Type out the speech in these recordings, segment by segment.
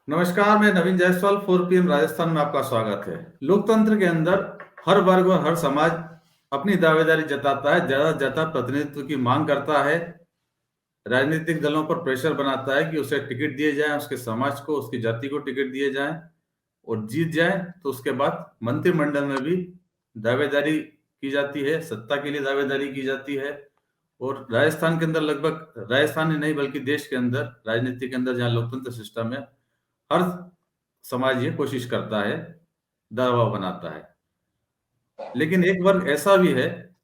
नमस्कार, मैं नवीन जायसवाल 4 PM राजस्थान में आपका स्वागत है। लोकतंत्र के अंदर हर वर्ग और हर समाज अपनी दावेदारी जताता है, ज्यादा से ज्यादा प्रतिनिधित्व की मांग करता है, राजनीतिक दलों पर प्रेशर बनाता है कि उसे टिकट दिए जाएं, उसके समाज को, उसकी जाति को टिकट दिए जाएं और जीत जाए तो उसके बाद मंत्रिमंडल में भी दावेदारी की जाती है, सत्ता के लिए दावेदारी की जाती है। और राजस्थान के अंदर लगभग राजस्थान ही नहीं बल्कि देश के अंदर राजनीति के अंदर जहाँ लोकतंत्र सिस्टम है, हर समाज ये कोशिश करता है, दबाव बनाता है। लेकिन एक वर्ग ऐसा भी है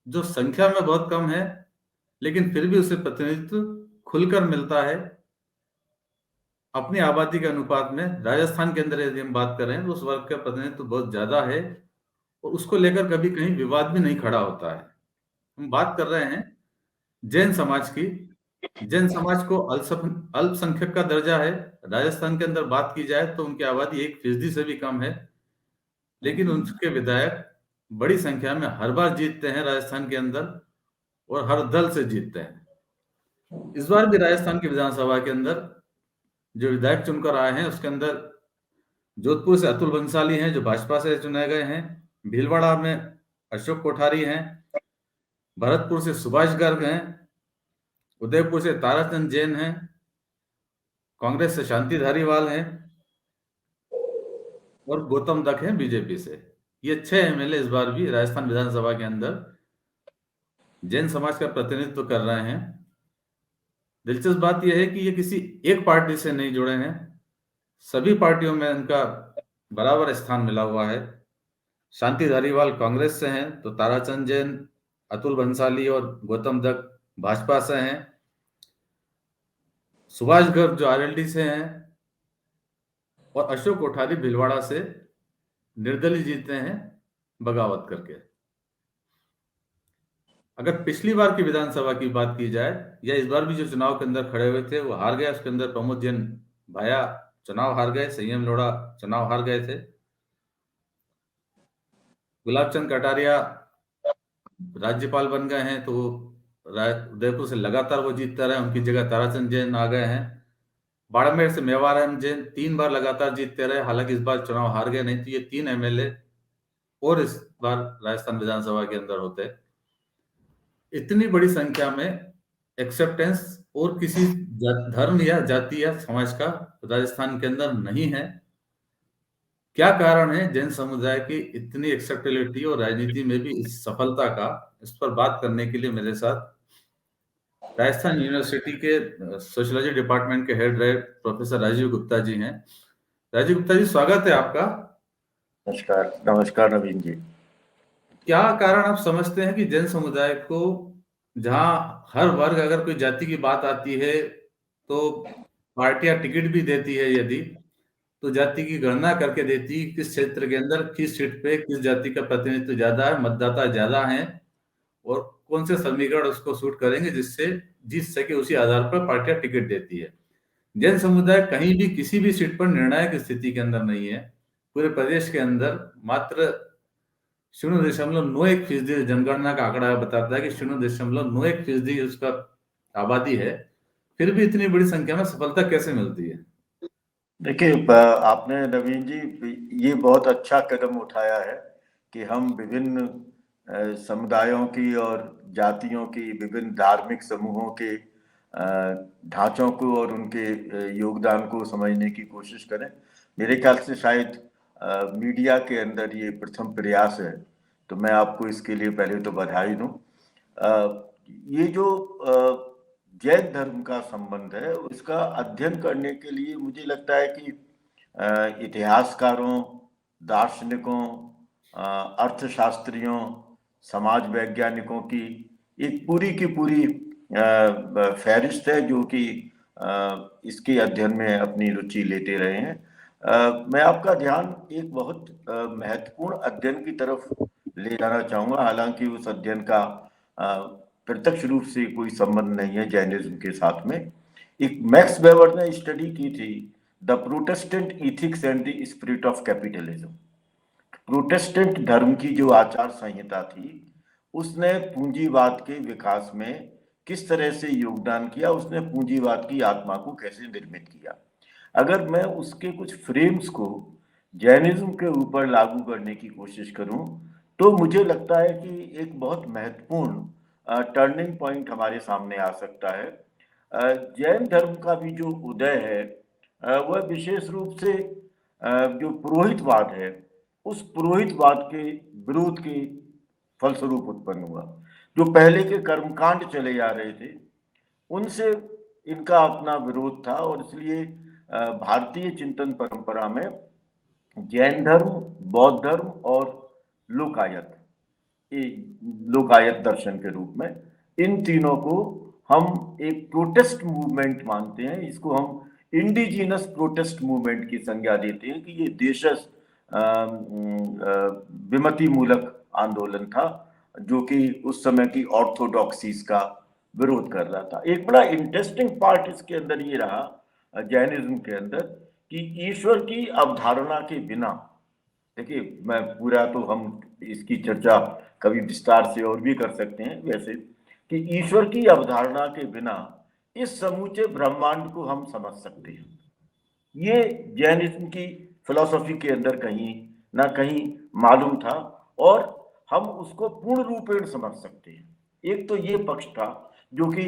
जो संख्या में बहुत कम है, लेकिन फिर भी उसे प्रतिनिधित्व खुलकर मिलता है अपनी आबादी के अनुपात में। राजस्थान के अंदर यदि हम बात करें तो उस वर्ग का प्रतिनिधित्व बहुत ज्यादा है और उसको लेकर कभी कहीं विवाद भी नहीं खड़ा होता है। हम बात कर रहे हैं जैन समाज की। जैन समाज को अल्पसंख्यक का दर्जा है। राजस्थान के अंदर बात की जाए तो उनकी आबादी 1% से भी कम है, लेकिन उनके विधायक बड़ी संख्या में हर बार जीतते हैं राजस्थान के अंदर और हर दल से जीतते हैं। इस बार भी राजस्थान की विधानसभा के अंदर जो विधायक चुनकर आए हैं उसके अंदर जोधपुर से अतुल बंसाली हैं जो भाजपा से चुने गए हैं, भीलवाड़ा में अशोक कोठारी हैं, भरतपुर से सुभाष गर्ग हैं, उदयपुर से ताराचंद जैन हैं, कांग्रेस से शांति धारीवाल हैं और गौतम दत्त हैं बीजेपी से। ये 6 MLA इस बार भी राजस्थान विधानसभा के अंदर जैन समाज का प्रतिनिधित्व कर रहे हैं। दिलचस्प बात यह है कि ये किसी एक पार्टी से नहीं जुड़े हैं, सभी पार्टियों में इनका बराबर स्थान मिला हुआ है। शांति धारीवाल कांग्रेस से हैं तो ताराचंद जैन, अतुल बंसाली और गौतम दत्त भाजपा से हैं। सुभाष गर्ग जो आरएलडी से हैं और अशोक कोठारी भीलवाड़ा से निर्दलीय जीते हैं बगावत करके। अगर पिछली बार की विधानसभा की बात की जाए या इस बार भी जो चुनाव के अंदर खड़े हुए थे वो हार गए, उसके अंदर प्रमोद जैन भाया चुनाव हार गए, संयम लोढ़ा चुनाव हार गए थे, गुलाब चंद कटारिया राज्यपाल बन गए हैं तो उदयपुर से लगातार वो जीतते रहे, उनकी जगह ताराचंद जैन आ गए हैं। बाड़मेर से मेवाराम जैन 3 बार लगातार जीतते रहे, हालांकि इस बार चुनाव हार गए, नहीं तो ये 3 MLA और इस बार राजस्थान विधानसभा के अंदर होते। इतनी बड़ी संख्या में एक्सेप्टेंस और किसी धर्म या जाति या समाज का राजस्थान के अंदर नहीं है। क्या कारण है जैन समुदाय की इतनी एक्सेप्टेबिलिटी और राजनीति में भी इस सफलता का? इस पर बात करने के लिए मेरे साथ राजस्थान यूनिवर्सिटी के सोशियोलॉजी डिपार्टमेंट के हेड रहे प्रोफेसर राजीव गुप्ता जी हैं। राजीव गुप्ता जी, स्वागत है आपका। नमस्कार। नमस्कार नवीन जी। क्या कारण आप समझते हैं कि जैन समुदाय को, जहां हर वर्ग, अगर कोई जाति की बात आती है तो पार्टियां टिकट भी देती है, यदि तो जाति की गणना करके देती किस क्षेत्र के अंदर किस सीट पे किस जाति का प्रतिनिधित्व ज्यादा है, मतदाता ज्यादा है और कौन से समीकरण उसको सूट करेंगे जिससे जीत सके, उसी आधार पर पार्टियां टिकट देती है। जैन समुदाय कहीं भी किसी भी सीट पर निर्णायक स्थिति के अंदर नहीं है। पूरे प्रदेश के अंदर मात्र 0.91% जनगणना का आंकड़ा बताता है कि 0.91% उसका आबादी है, फिर भी इतनी बड़ी संख्या में सफलता कैसे मिलती है? देखिए, आपने नवीन जी ये बहुत अच्छा कदम उठाया है कि हम विभिन्न समुदायों की और जातियों की, विभिन्न धार्मिक समूहों के ढांचों को और उनके योगदान को समझने की कोशिश करें। मेरे ख्याल से शायद मीडिया के अंदर ये प्रथम प्रयास है, तो मैं आपको इसके लिए पहले तो बधाई दूं। ये जो जैन धर्म का संबंध है उसका अध्ययन करने के लिए मुझे लगता है कि इतिहासकारों, दार्शनिकों, अर्थशास्त्रियों, समाज वैज्ञानिकों की एक पूरी की पूरी फहरिस्त है जो कि इसके अध्ययन में अपनी रुचि लेते रहे हैं। मैं आपका ध्यान एक बहुत महत्वपूर्ण अध्ययन की तरफ ले जाना चाहूंगा, हालांकि उस अध्ययन का प्रत्यक्ष रूप से कोई संबंध नहीं है जैनिज्म के साथ में। एक मैक्स वेबर ने स्टडी की थी, the Protestant ethics and the spirit of capitalism. Protestant धर्म की जो आचार संहिता थी उसने पूंजीवाद के विकास में किस तरह से योगदान किया, उसने पूंजीवाद की आत्मा को कैसे निर्मित किया। अगर मैं उसके कुछ फ्रेम्स को जैनिज्म के ऊपर लागू करने की कोशिश करूं, तो मुझे लगता है कि एक बहुत महत्वपूर्ण टर्निंग पॉइंट हमारे सामने आ सकता है। जैन धर्म का भी जो उदय है, वह विशेष रूप से जो पुरोहितवाद है, उस पुरोहितवाद के विरोध के फलस्वरूप उत्पन्न हुआ। जो पहले के कर्मकांड चले जा रहे थे, उनसे इनका अपना विरोध था, और इसलिए भारतीय चिंतन परंपरा में जैन धर्म, बौद्ध धर्म और लोकायत, ये लोकायत दर्शन के रूप में, इन तीनों को हम एक प्रोटेस्ट मूवमेंट मानते हैं। इसको हम इंडिजिनस प्रोटेस्ट मूवमेंट की संज्ञा देते हैं कि ये देशज विमति मूलक आंदोलन था, जो कि उस समय की ऑर्थोडॉक्सीज का विरोध कर रहा था। एक बड़ा इंटरेस्टिंग पार्ट इसके अंदर ये रहा जैनिज्म के अंदर, कि ईश्वर की अवधारणा के बिना, देखिए मैं पूरा तो हम इसकी चर्चा कभी विस्तार से और भी कर सकते हैं वैसे, कि ईश्वर की अवधारणा के बिना इस समूचे ब्रह्मांड को हम समझ सकते हैं। ये जैनिज्म की फिलॉसफी के अंदर कहीं ना कहीं मालूम था, और हम उसको पूर्ण रूपेण समझ सकते हैं। एक तो ये पक्ष था जो कि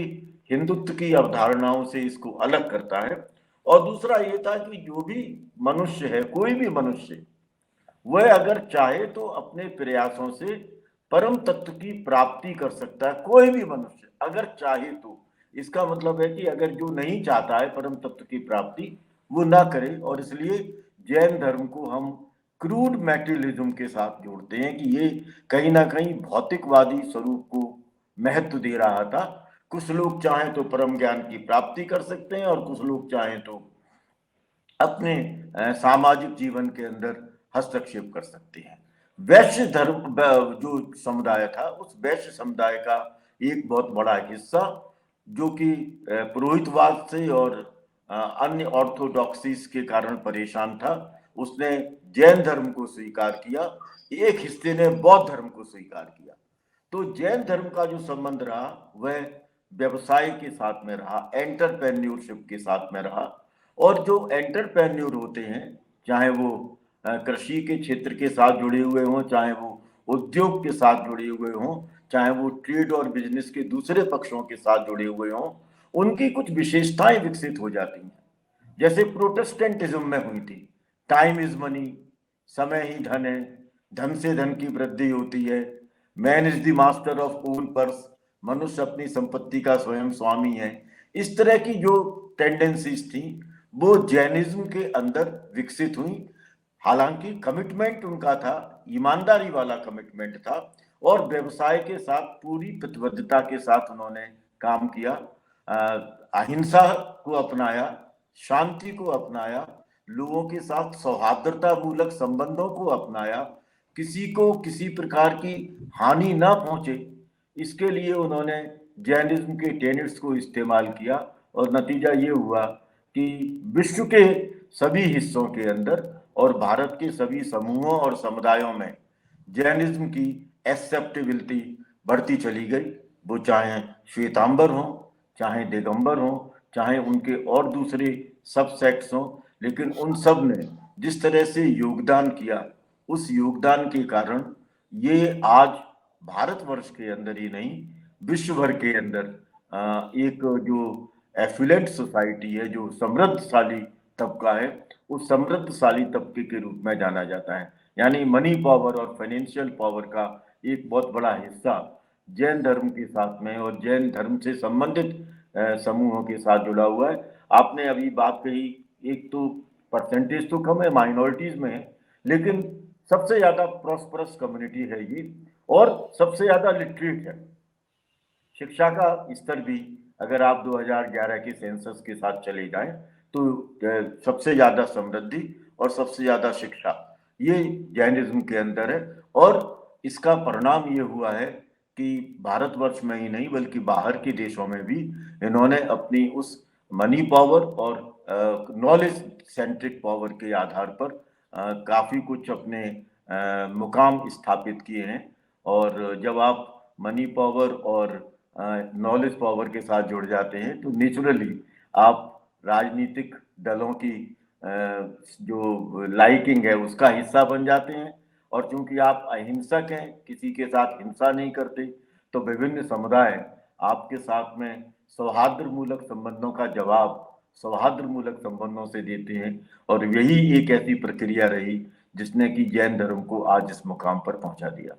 हिंदुत्व की अवधारणाओं से इसको अलग करता है, और दूसरा ये था कि जो भी मनुष्य है, कोई भी मनुष्य, वह अगर चाहे तो अपने प्रयासों से परम तत्व की प्राप्ति कर सकता है। कोई भी मनुष्य अगर चाहे तो, इसका मतलब है कि अगर जो नहीं चाहता है परम तत्व की प्राप्ति, वो ना करे। और इसलिए जैन धर्म को हम क्रूड मैटेरियलिज्म के साथ जोड़ते हैं कि ये कहीं ना कहीं भौतिकवादी स्वरूप को महत्व दे रहा था। कुछ लोग चाहें तो परम ज्ञान की प्राप्ति कर सकते हैं, और कुछ लोग चाहें तो अपने सामाजिक जीवन के अंदर हस्तक्षेप कर सकते हैं। वैश्य धर्म जो समुदाय था, उस वैश्य समुदाय का एक बहुत बड़ा हिस्सा, जो कि पुरोहितवाद से और अन्य ऑर्थोडॉक्सीज के कारण परेशान था, उसने जैन धर्म को स्वीकार किया। एक हिस्से ने बौद्ध धर्म को स्वीकार किया। तो जैन धर्म का जो संबंध रहा, वह व्यवसाय के साथ में रहा, एंटरप्रेन्योरशिप के साथ में रहा। और जो एंटरप्रेन्योर होते हैं, चाहे वो कृषि के क्षेत्र के साथ जुड़े हुए हों, चाहे वो उद्योग के साथ जुड़े हुए हों, चाहे वो ट्रेड और बिजनेस के दूसरे पक्षों के साथ जुड़े हुए हों, उनकी कुछ विशेषताएं विकसित हो जाती हैं, जैसे प्रोटेस्टेंटिज्म में हुई थी। टाइम इज मनी, समय ही धन है, धन से धन की वृद्धि होती है, man is the master of own purse, मनुष्य अपनी संपत्ति का स्वयं स्वामी है। इस तरह की जो टेंडेंसीज थी, वो जैनिज्म के अंदर विकसित हुई। हालांकि कमिटमेंट उनका था, ईमानदारी वाला कमिटमेंट था, और व्यवसाय के साथ पूरी प्रतिबद्धता के साथ उन्होंने काम किया। अहिंसा को अपनाया, शांति को अपनाया, लोगों के साथ सौहार्दता मूलक संबंधों को अपनाया, किसी को किसी प्रकार की हानि ना पहुंचे, इसके लिए उन्होंने जैनिज्म के टेनेट्स को इस्तेमाल किया। और नतीजा ये हुआ कि विश्व के सभी हिस्सों के अंदर और भारत के सभी समूहों और समुदायों में जैनिज्म की एक्सेप्टेबिलिटी बढ़ती चली गई। वो चाहे श्वेतांबर हों, चाहे दिगंबर हों, चाहे उनके और दूसरे सब सेक्ट्स हों, लेकिन उन सब ने जिस तरह से योगदान किया, उस योगदान के कारण ये आज भारतवर्ष के अंदर ही नहीं, विश्व भर के अंदर एक जो एफिलेंट सोसाइटी है, जो समृद्धशाली तबका है, उस समृद्धशाली तबके के रूप में जाना जाता है। यानी मनी पावर और फाइनेंशियल पावर का एक बहुत बड़ा हिस्सा जैन धर्म के साथ में और जैन धर्म से संबंधित समूहों के साथ जुड़ा हुआ है। आपने अभी बात कही, एक तो परसेंटेज तो कम है, माइनॉरिटीज में है, लेकिन सबसे ज्यादा प्रॉस्परस कम्युनिटी है ये, और सबसे ज्यादा लिटरेट है। शिक्षा का स्तर भी अगर आप 2011 के सेंसस के साथ चले जाएं, तो सबसे ज्यादा समृद्धि और सबसे ज्यादा शिक्षा ये जैनिज्म के अंदर है। और इसका परिणाम ये हुआ है कि भारतवर्ष में ही नहीं बल्कि बाहर के देशों में भी इन्होंने अपनी उस मनी पावर और नॉलेज सेंट्रिक पावर के आधार पर काफी कुछ अपने मुकाम स्थापित किए हैं। और जब आप मनी पावर और नॉलेज पावर के साथ जुड़ जाते हैं, तो नेचुरली आप राजनीतिक दलों की जो लाइकिंग है उसका हिस्सा बन जाते हैं। और चूंकि आप अहिंसक हैं, किसी के साथ हिंसा नहीं करते, तो विभिन्न समुदाय आपके साथ में सौहार्दमूलक संबंधों का जवाब सौहार्दमूलक संबंधों से देते हैं। और यही एक ऐसी प्रक्रिया रही जिसने कि जैन धर्म को आज इस मुकाम पर पहुंचा दिया।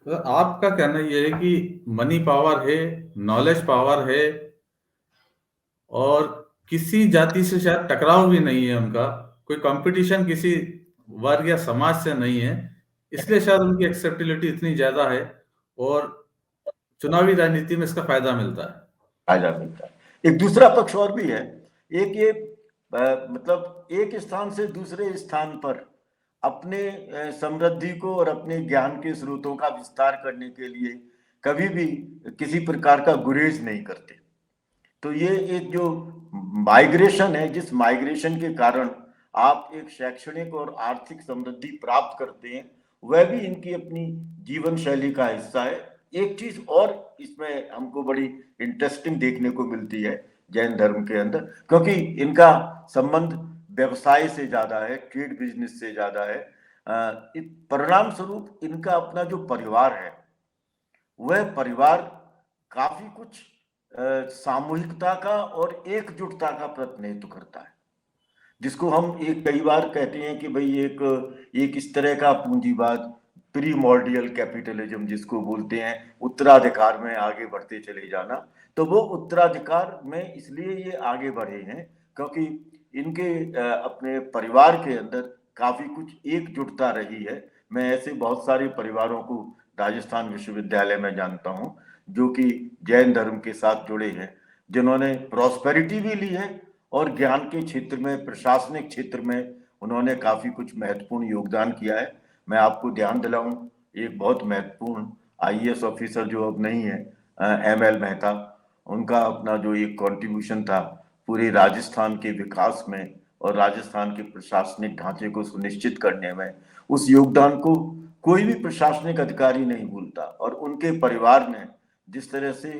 तो आपका कहना यह है कि मनी पावर है, नॉलेज पावर है, और किसी जाति से शायद टकराव भी नहीं है उनका, कोई कंपटीशन किसी वर्ग या समाज से नहीं है, इसलिए शायद उनकी एक्सेप्टेबिलिटी इतनी ज्यादा है और चुनावी राजनीति में इसका फायदा मिलता है। फायदा मिलता है। एक दूसरा पक्ष और भी है। एक ये मतलब एक स्थान से दूसरे स्थान पर अपने समृद्धि को और अपने ज्ञान के स्रोतों का विस्तार करने के लिए कभी भी किसी प्रकार का गुरेज नहीं करते। तो ये एक जो माइग्रेशन है, जिस माइग्रेशन के कारण आप एक शैक्षणिक और आर्थिक समृद्धि प्राप्त करते हैं, वह भी इनकी अपनी जीवन शैली का हिस्सा है। एक चीज और इसमें हमको बड़ी इंटरेस्टिंग देखने को मिलती है जैन धर्म के अंदर, क्योंकि इनका संबंध व्यवसाय से ज्यादा है, ट्रेड बिजनेस से ज्यादा है। परिणाम स्वरूप इनका अपना जो परिवार है, वह परिवार काफी कुछ सामूहिकता का और एकजुटता का प्रतिनिधित्व करता है, जिसको हम एक कई बार कहते हैं कि भाई एक इस तरह का पूंजीवाद, प्रीमोर्डियल कैपिटलिज्म जिसको बोलते हैं, उत्तराधिकार में आगे बढ़ते चले जाना। तो वो उत्तराधिकार में इसलिए ये आगे बढ़े हैं क्योंकि इनके अपने परिवार के अंदर काफी कुछ एकजुटता रही है। मैं ऐसे बहुत सारे परिवारों को राजस्थान विश्वविद्यालय में जानता हूं जो कि जैन धर्म के साथ जुड़े हैं, जिन्होंने प्रॉस्पेरिटी भी ली है और ज्ञान के क्षेत्र में, प्रशासनिक क्षेत्र में उन्होंने काफी कुछ महत्वपूर्ण योगदान किया है। मैं आपको ध्यान दिलाऊं, एक बहुत महत्वपूर्ण आईएएस ऑफिसर जो अब नहीं है, एमएल मेहता, उनका अपना जो एक कंट्रीब्यूशन था पूरे राजस्थान के विकास में और राजस्थान के प्रशासनिक ढांचे को सुनिश्चित करने में, उस योगदान को कोई भी प्रशासनिक अधिकारी नहीं भूलता। और उनके परिवार ने जिस तरह से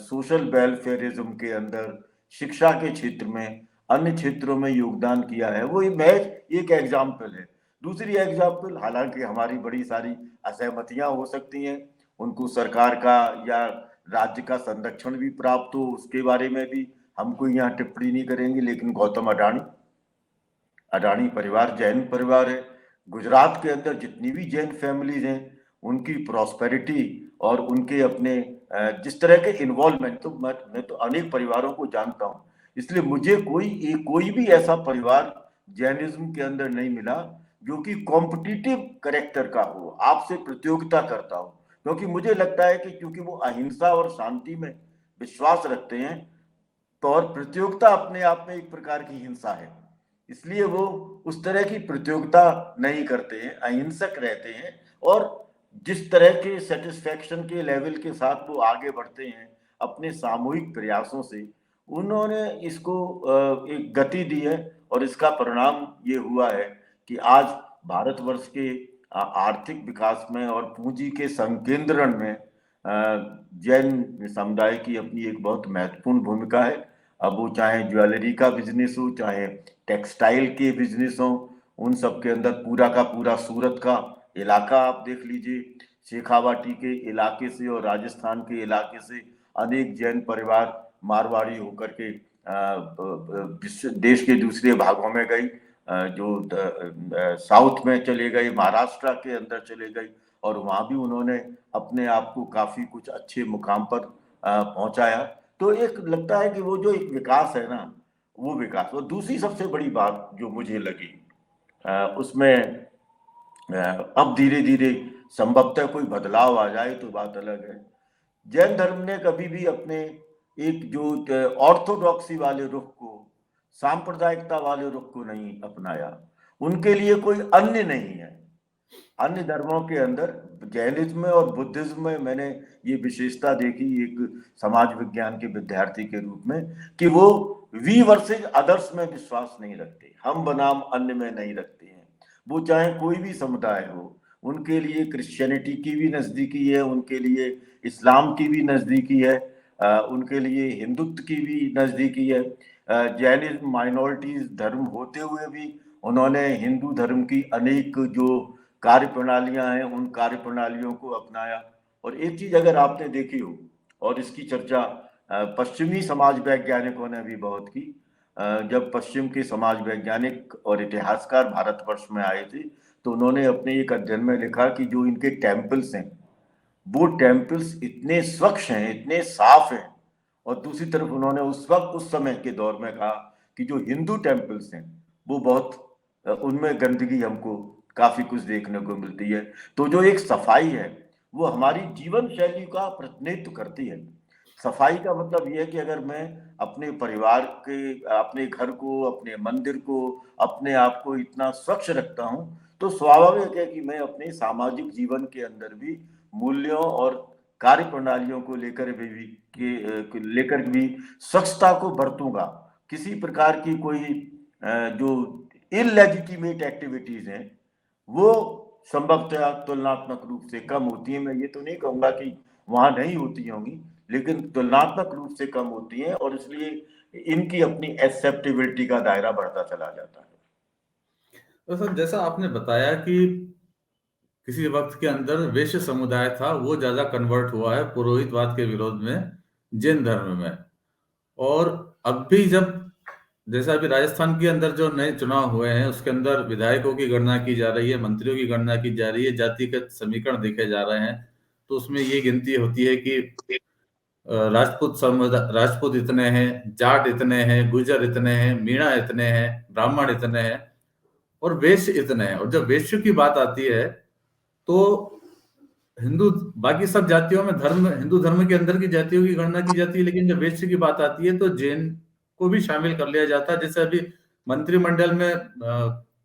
सोशल वेलफेयरिज्म के अंदर, शिक्षा के क्षेत्र में, अन्य क्षेत्रों में योगदान किया है, वो महज एक एग्जाम्पल है। दूसरी एग्जाम्पल, हालांकि हमारी बड़ी सारी असहमतियां हो सकती हैं, उनको सरकार का या राज्य का संरक्षण भी प्राप्त हो, उसके बारे में भी हम कोई यहाँ टिप्पणी नहीं करेंगे, लेकिन गौतम अडानी परिवार जैन परिवार है। गुजरात के अंदर जितनी भी जैन फैमिलीज हैं, उनकी प्रॉस्पेरिटी और उनके अपने जिस तरह के इन्वॉल्वमेंट, तो मैं तो अनेक परिवारों को जानता हूं, इसलिए मुझे कोई भी ऐसा परिवार जैनिज्म के अंदर नहीं मिला जो कि कॉम्पिटिटिव कैरेक्टर का हो, आपसे प्रतियोगिता करता हो। क्योंकि मुझे लगता है कि क्योंकि वो अहिंसा और शांति में विश्वास रखते हैं, तो और प्रतियोगिता अपने आप में एक प्रकार की हिंसा है, इसलिए वो उस तरह की प्रतियोगिता नहीं करते हैं, अहिंसक रहते हैं। और जिस तरह के सेटिस्फेक्शन के लेवल के साथ वो आगे बढ़ते हैं अपने सामूहिक प्रयासों से, उन्होंने इसको एक गति दी है। और इसका परिणाम ये हुआ है कि आज भारतवर्ष के आर्थिक विकास में और पूंजी के संकेंद्रण में जैन समुदाय की अपनी एक बहुत महत्वपूर्ण भूमिका है। अब वो चाहे ज्वेलरी का बिजनेस हो, चाहे टेक्सटाइल के बिजनेस हो, उन सब के अंदर पूरा का पूरा सूरत का इलाका आप देख लीजिए, शेखावाटी के इलाके से और राजस्थान के इलाके से अनेक जैन परिवार मारवाड़ी होकर के देश के दूसरे भागों में गई, जो साउथ में चले गए, महाराष्ट्र के अंदर चले गए, और वहां भी उन्होंने अपने आप को काफी कुछ अच्छे मुकाम पर पहुंचाया। तो एक लगता है कि वो जो एक विकास है ना, वो विकास। और दूसरी सबसे बड़ी बात जो मुझे लगी उसमें अब धीरे धीरे संभवतः कोई बदलाव आ जाए तो बात अलग है। जैन धर्म ने कभी भी अपने एक जो ऑर्थोडॉक्सी वाले रुख को, सांप्रदायिकता वाले रुख को नहीं अपनाया। उनके लिए कोई अन्य नहीं है। अन्य धर्मों के अंदर जैनिज्म में और बुद्धिज्म में मैंने ये विशेषता देखी एक समाज विज्ञान के विद्यार्थी के रूप में, कि वो वी वर्सेज अदर्स में विश्वास नहीं रखते, हम बनाम अन्य में नहीं रखते हैं। वो चाहे कोई भी समुदाय हो, उनके लिए क्रिश्चियनिटी की भी नजदीकी है, उनके लिए इस्लाम की भी नजदीकी है, उनके लिए हिंदुत्व की भी नजदीकी है। जैनिज्म माइनॉरिटीज धर्म होते हुए भी उन्होंने हिंदू धर्म की अनेक जो कार्य प्रणालियां हैं उन कार्य प्रणालियों को अपनाया। और एक चीज अगर आपने देखी हो, और इसकी चर्चा पश्चिमी समाज वैज्ञानिकों ने भी बहुत की, जब पश्चिम के समाज वैज्ञानिक और इतिहासकार भारतवर्ष में आए थे तो उन्होंने अपने एक अध्ययन में लिखा कि जो इनके टेम्पल्स हैं वो टेम्पल्स इतने स्वच्छ हैं, इतने साफ हैं। और दूसरी तरफ उन्होंने उस वक्त उस समय के दौर में कहा कि जो हिंदू टेम्पल्स हैं वो बहुत उनमें गंदगी हमको काफी कुछ देखने को मिलती है। तो जो एक सफाई है वो हमारी जीवन शैली का प्रतिनिधित्व करती है। सफाई का मतलब यह है कि अगर मैं अपने परिवार के, अपने घर को, अपने मंदिर को, अपने आप को इतना स्वच्छ रखता हूं तो स्वाभाविक है कि मैं अपने सामाजिक जीवन के अंदर भी मूल्यों और कार्य प्रणालियों को लेकर भी स्वच्छता को बरतूंगा। किसी प्रकार की कोई जो इलेजिटिमेट एक्टिविटीज हैं वो संभवतः तुलनात्मक रूप से कम होती है। मैं ये तो नहीं कहूंगा कि वहां नहीं होती होंगी, लेकिन तुलनात्मक रूप से कम होती हैं और इसलिए इनकी अपनी एक्सेप्टेबिलिटी का दायरा बढ़ता चला जाता है। तो सर, जैसा आपने बताया कि किसी वक्त के अंदर वैश्य समुदाय था, वो ज्यादा कन्वर्ट हुआ है पुरोहितवाद के विरोध में जैन धर्म में। और अब भी जब, जैसा अभी राजस्थान के अंदर जो नए चुनाव हुए हैं उसके अंदर विधायकों की गणना की जा रही है, मंत्रियों की गणना की जा रही है, जातिगत समीकरण देखे जा रहे हैं, तो उसमें ये गिनती होती है कि राजपूत समुदाय, राजपूत इतने हैं, जाट इतने हैं, गुर्जर इतने हैं, मीणा इतने हैं, ब्राह्मण इतने हैं और वैश्य इतने हैं। और जब वैश्य की बात आती है तो हिंदू, बाकी सब जातियों में धर्म, हिंदू धर्म के अंदर की जातियों की गणना की जाती है, लेकिन जब वैश्य की बात आती है तो जैन को भी शामिल कर लिया जाता है। जैसे अभी मंत्रिमंडल में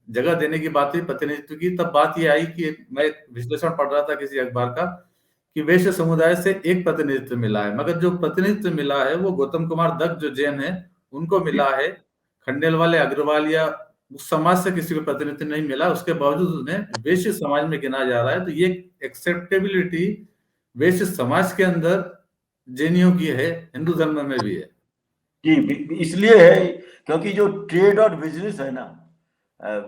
जगह देने की बात हुई प्रतिनिधित्व की, तब बात ये आई कि मैं एक विश्लेषण पढ़ रहा था किसी अखबार का कि वैश्य समुदाय से एक प्रतिनिधित्व मिला है, मगर जो प्रतिनिधित्व मिला है वो गौतम कुमार दत्त जो जैन है उनको मिला है। खंडेलवाल या अग्रवाल या उस समाज से किसी को प्रतिनिधित्व नहीं मिला, उसके बावजूद उन्हें वैश्य समाज में गिना जा रहा है। तो ये एक्सेप्टेबिलिटी वैश्य समाज के अंदर जैनियों की है, हिंदू धर्म में भी है। जी, इसलिए है क्योंकि जो ट्रेड और बिजनेस है ना,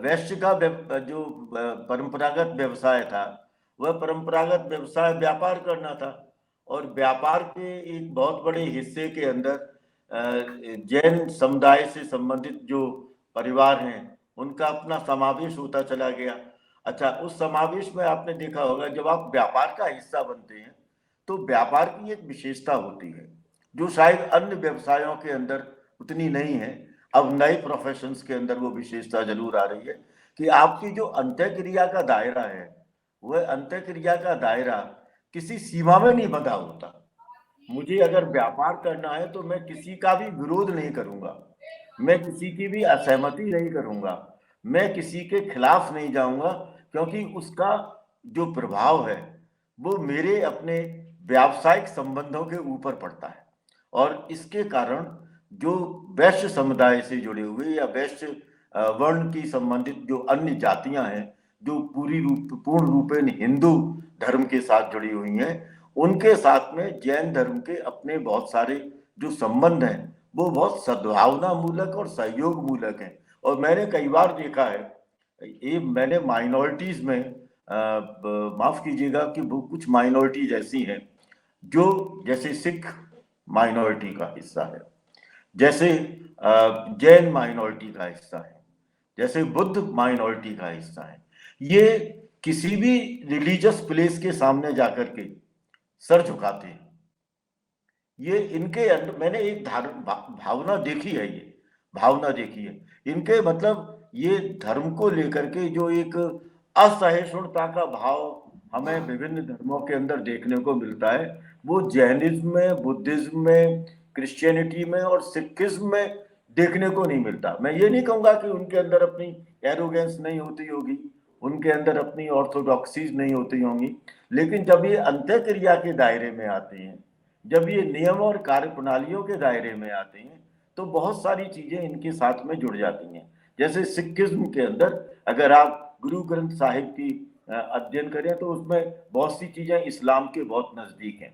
वैश्य का जो परंपरागत व्यवसाय था वह परंपरागत व्यवसाय व्यापार करना था। और व्यापार के एक बहुत बड़े हिस्से के अंदर जैन समुदाय से संबंधित जो परिवार हैं उनका अपना समावेश होता चला गया। अच्छा, उस समावेश में आपने देखा होगा जब आप व्यापार का हिस्सा बनते हैं तो व्यापार की एक विशेषता होती है जो शायद अन्य व्यवसायों के अंदर उतनी नहीं है। अब नए प्रोफेशंस के अंदर वो विशेषता जरूर आ रही है कि आपकी जो अंतःक्रिया का दायरा है वह अंतःक्रिया का दायरा किसी सीमा में नहीं बंधा होता। मुझे अगर व्यापार करना है तो मैं किसी का भी विरोध नहीं करूंगा, मैं किसी की भी असहमति नहीं करूंगा, मैं किसी के खिलाफ नहीं जाऊंगा, क्योंकि उसका जो प्रभाव है वो मेरे अपने व्यावसायिक संबंधों के ऊपर पड़ता है। और इसके कारण जो वैश्य समुदाय से जुड़े हुए या वैश्य वर्ण की संबंधित जो अन्य जातियां हैं जो पूर्ण रूपेण हिंदू धर्म के साथ जुड़ी हुई हैं, उनके साथ में जैन धर्म के अपने बहुत सारे जो संबंध हैं वो बहुत सद्भावना मूलक और सहयोग मूलक हैं। और मैंने कई बार देखा है, ये मैंने माइनॉरिटीज में माफ कीजिएगा कि वो कुछ माइनॉरिटीज ऐसी हैं जो जैसे सिख माइनॉरिटी का हिस्सा है, जैसे जैन माइनॉरिटी का हिस्सा है, जैसे बुद्ध माइनॉरिटी का हिस्सा है। ये किसी भी रिलीजियस प्लेस के सामने जाकर के सर झुकाते हैं। ये इनके अंदर मैंने एक भावना देखी है, ये भावना देखी है इनके, मतलब ये धर्म को लेकर के जो एक असहिष्णुता का भाव हमें विभिन्न धर्मों के अंदर देखने को मिलता है वो जैनिज्म में, बुद्धिज्म में, क्रिश्चियनिटी में और सिखिज्म में देखने को नहीं मिलता। मैं ये नहीं कहूंगा कि उनके अंदर अपनी एरोगेंस नहीं होती होगी, उनके अंदर अपनी ऑर्थोडॉक्सीज नहीं होती होंगी, लेकिन जब ये अंत्यक्रिया के दायरे में आते हैं, जब ये नियम और कार्य प्रणालियों के दायरे में आते हैं तो बहुत सारी चीजें इनके साथ में जुड़ जाती हैं। जैसे सिखिज्म के अंदर अगर आप गुरु ग्रंथ साहिब की अध्ययन करें तो उसमें बहुत सी चीजें इस्लाम के बहुत नजदीक हैं।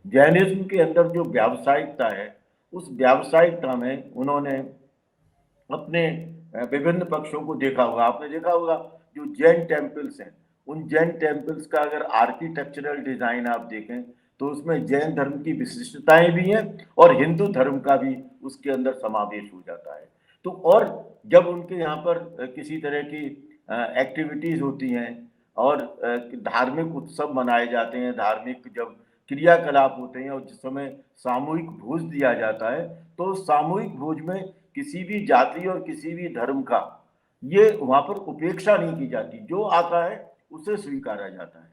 जैनिज्म के अंदर जो व्यावसायिकता है, उस व्यावसायिकता में उन्होंने अपने विभिन्न पक्षों को देखा होगा। आपने देखा होगा जो जैन टेम्पल्स हैं, उन जैन टेम्पल्स का अगर आर्किटेक्चरल डिजाइन आप देखें तो उसमें जैन धर्म की विशिष्टताएं भी हैं और हिंदू धर्म का भी उसके अंदर समावेश हो जाता है। तो और जब उनके यहाँ पर किसी तरह की एक्टिविटीज होती हैं और धार्मिक उत्सव मनाए जाते हैं, धार्मिक जब क्रियाकलाप होते हैं और जिस समय सामूहिक भोज दिया जाता है, तो सामूहिक भोज में किसी भी जाति और किसी भी धर्म का ये वहां पर उपेक्षा नहीं की जाती, जो आता है उसे स्वीकारा जाता है,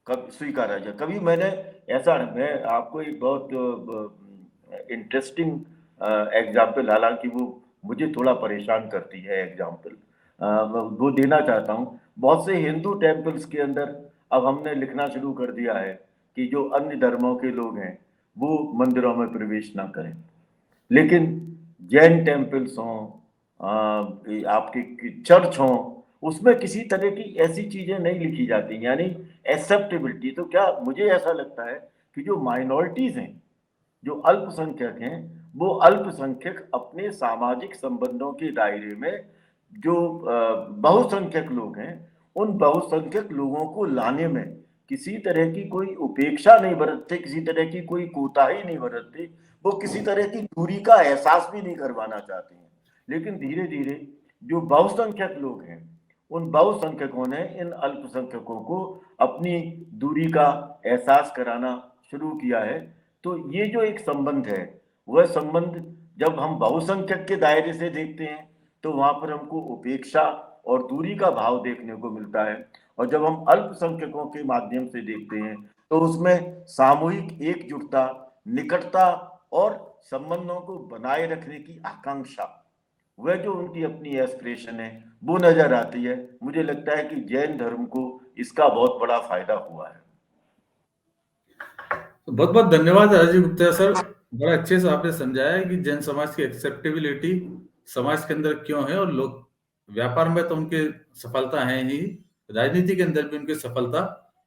स्वीकारा जाए। कभी मैंने ऐसा, मैं आपको एक बहुत इंटरेस्टिंग एग्जाम्पल, हालांकि वो मुझे थोड़ा परेशान करती है एग्जाम्पल, वो देना चाहता हूँ। बहुत से हिंदू टेम्पल्स के अंदर अब हमने लिखना शुरू कर दिया है कि जो अन्य धर्मों के लोग हैं वो मंदिरों में प्रवेश ना करें, लेकिन जैन टेम्पल्स हों, आपके चर्च हों, उसमें किसी तरह की ऐसी चीजें नहीं लिखी जाती, यानी एक्सेप्टेबिलिटी। तो क्या मुझे ऐसा लगता है कि जो माइनॉरिटीज हैं, जो अल्पसंख्यक हैं, वो अल्पसंख्यक अपने सामाजिक संबंधों के दायरे में जो बहुसंख्यक लोग हैं, उन बहुसंख्यक लोगों को लाने में किसी तरह की कोई उपेक्षा नहीं बरतते, किसी तरह की कोई कोताही नहीं बरतते, वो किसी तरह की दूरी का एहसास भी नहीं करवाना चाहते हैं। लेकिन धीरे धीरे जो बहुसंख्यक लोग हैं, उन बहुसंख्यकों ने इन अल्पसंख्यकों को अपनी दूरी का एहसास कराना शुरू किया है। तो ये जो एक संबंध है, वह संबंध जब हम बहुसंख्यक के दायरे से देखते हैं तो वहां पर हमको उपेक्षा और दूरी का भाव देखने को मिलता है, और जब हम अल्पसंख्यकों के माध्यम से देखते हैं तो उसमें सामूहिक एकजुटता, निकटता और संबंधों को बनाए रखने की आकांक्षा, वह जो उनकी अपनी एस्पिरेशन है, वो नजर आती है। मुझे लगता है कि जैन धर्म को इसका बहुत बड़ा फायदा हुआ है। तो बहुत बहुत धन्यवाद राजीव गुप्ता सर, बड़ा अच्छे से आपने समझाया कि जैन समाज की एक्सेप्टेबिलिटी समाज के अंदर क्यों है, और लोग व्यापार में तो उनकी सफलता है ही, राजनीति के अंदर भी उनकी सफलता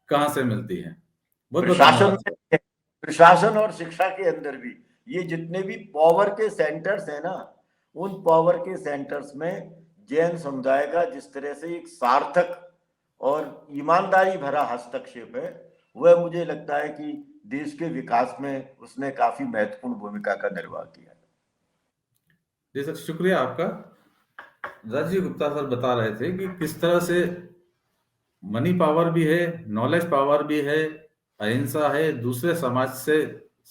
कहाँ से मिलती है। बहुत बहुत प्रशासन धन्यवाद। प्रशासन और शिक्षा के अंदर भी ये जितने भी पावर के सेंटर्स हैं ना, उन पावर के सेंटर्स में जैन समुदाय का जिस तरह से एक सार्थक और ईमानदारी भरा हस्तक्षेप है, वह मुझे लगता है कि देश के विकास में उसने काफी महत्वपूर्ण भूमिका का निर्वाह किया। जी सर, शुक्रिया आपका। राजीव गुप्ता सर बता रहे थे कि किस तरह से मनी पावर भी है, नॉलेज पावर भी है, अहिंसा है, दूसरे समाज से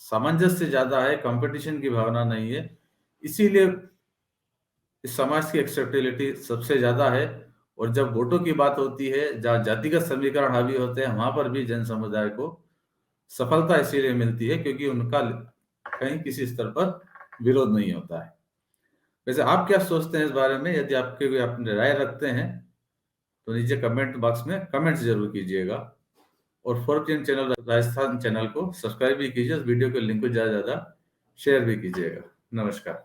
सामंजस्य ज्यादा है, कंपटीशन की भावना नहीं है, इसीलिए इस समाज की एक्सेप्टेबिलिटी सबसे ज्यादा है। और जब वोटों की बात होती है, जहाँ जातिगत समीकरण हावी होते हैं, वहां पर भी जन समुदाय को सफलता इसीलिए मिलती है क्योंकि उनका कहीं किसी स्तर पर विरोध नहीं होता है। वैसे आप क्या सोचते हैं इस बारे में? यदि आपके कोई अपने राय रखते हैं तो नीचे कमेंट बॉक्स में कमेंट्स जरूर कीजिएगा, और 4PM चैनल राजस्थान चैनल को सब्सक्राइब भी कीजिए, इस वीडियो के लिंक को ज्यादा से ज्यादा शेयर भी कीजिएगा। नमस्कार।